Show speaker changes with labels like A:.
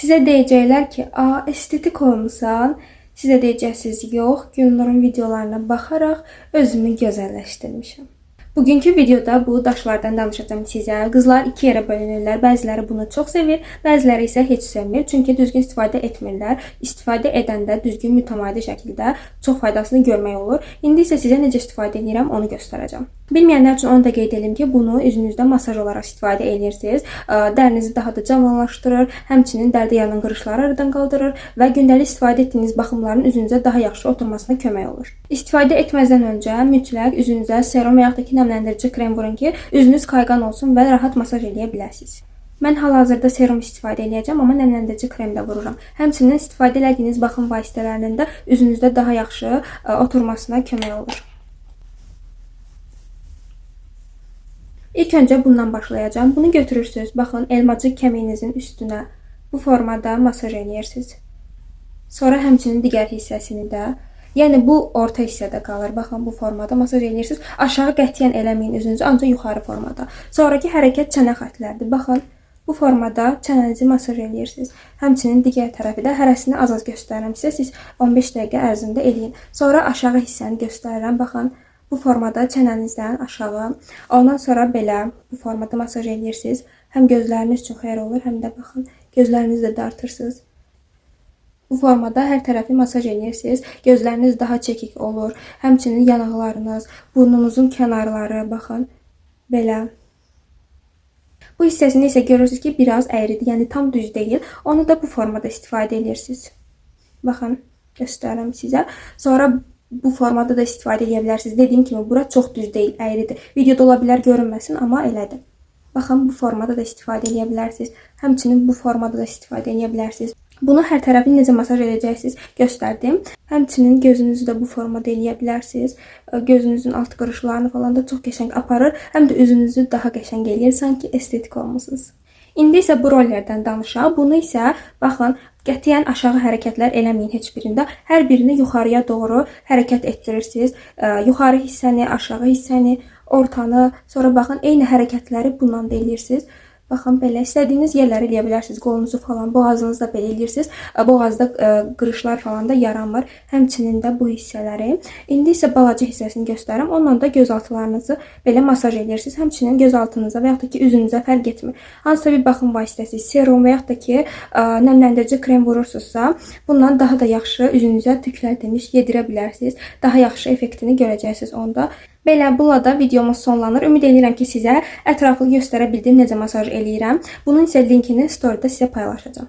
A: Sizə deyəcəklər ki, estetik olmusan. Sizə deyəcəksiniz, yox, Gülnurun videolarına baxaraq özümü gözəlləşdirmişəm. Bugünkü videoda bu daşlardan danışacağım sizə. Qızlar iki yerə bölünürlər. Bəziləri bunu çox sevir, bəziləri isə heç sevmir. Çünki düzgün istifadə etmirlər. İstifadə edəndə düzgün mütəmadi şəkildə çox faydasını görmək olur. İndi isə sizə necə istifadə edirəm onu göstərəcəm. Bilməyənlər üçün onu da qeyd edim ki, bunu üzünüzdə masaj olaraq istifadə edirsiniz. Dərinizi daha da canlanlaşdırır, həmçinin dərdə yaranan qırışları aradan qaldırır və gündəlik istifadə etdiyiniz baxımların üzünüzə daha yaxşı oturmasına kömək olur. İstifadə etməzdən öncə mütləq üzünüzə serum və yaxud da ki, nəmləndirici krem vurun ki, üzünüz kayğan olsun və rahat masaj edə biləsiniz. Mən hal-hazırda serum istifadə edəcəm, amma nəmləndirici krem də vururam. Həmçinin istifadə etdiyiniz baxım vasitələrinin də üzünüzdə daha yaxşı oturmasına kömək olur. İlk öncə bundan başlayacağım. Bunu götürürsünüz, baxın, elmacıq kəmiyinizin üstünə bu formada masaj edirsiniz. Sonra həmçinin digər hissəsini də, yəni bu orta hissədə qalır. Baxın, bu formada masaj edirsiniz. Aşağı qətiyyən eləməyin üzünüzü, ancaq yuxarı formada. Sonraki hərəkət çənə xətləridir. Baxın, bu formada çənənizi masaj edirsiniz. Həmçinin digər tərəfi də hərəsini az-az göstərirəm sizə. Siz 15 dəqiqə ərzində eləyin. Sonra aşağı hissəni göstərirəm. Baxın, bu formada çənənizdən aşağı, ondan sonra belə bu formada masaj edirsiniz. Həm gözləriniz üçün xeyir olur, həm də baxın, gözlərinizi də dartırsınız. Bu formada hər tərəfi masaj edirsiniz. Gözləriniz daha çəkik olur. Həmçinin yanaqlarınız, burnunuzun kənarları, baxın, belə. Bu hissəsini isə görürsünüz ki, biraz əyridir, yəni tam düz deyil. Onu da bu formada istifadə edirsiniz. Baxın, göstərirəm sizə. Sonra bu formada da istifadə edə bilərsiniz. Dediyim kimi, bura çox düz deyil, əyridir. Videoda ola bilər görünməsin, amma elədir. Baxın, bu formada da istifadə edə bilərsiniz. Həmçinin bu formada da istifadə edə bilərsiniz. Bunu hər tərəfini necə masaj edəcəksiniz göstərdim. Həmçinin gözünüzü də bu formada edə bilərsiniz. Gözünüzün alt qırışlarını falan da çox qəşəng aparır. Həm də üzünüzü daha qəşəng eləyir, sanki estetik olmusunuz. İndi isə bu rollərdən danışaq. Bunu isə, baxın, qətiyyən aşağı hərəkətlər eləməyin heç birində. Hər birini yuxarıya doğru hərəkət etdirirsiniz. Yuxarı hissəni, aşağı hissəni, ortanı, sonra baxın, eyni hərəkətləri bundan da eləyirsiniz. Baxın, belə istədiyiniz yerləri eləyə bilərsiniz. Qolunuzu falan, boğazınızda belə eləyirsiniz. Boğazda qırışlar falan da yaranmır. Həmçinin də bu hissələri. İndi isə balaca hissəsini göstərim. Ondan da gözaltılarınızı belə masaj edirsiniz. Həmçinin gözaltınıza və yaxud da ki, üzünüzə fərq etmir. Hansısa bir baxım vasitəsi, serum və yaxud da ki, nəmləndirici krem vurursunuzsa, bundan daha da yaxşı üzünüzə tüklər demiş yedirə bilərsiniz. Daha yaxşı effektini görəcəksiniz onda. Belə, bununla da videomuz sonlanır. Ümid edirəm ki, sizə ətraflı göstərə bildim necə masaj eləyirəm. Bunun isə linkini storydə sizə paylaşacağım.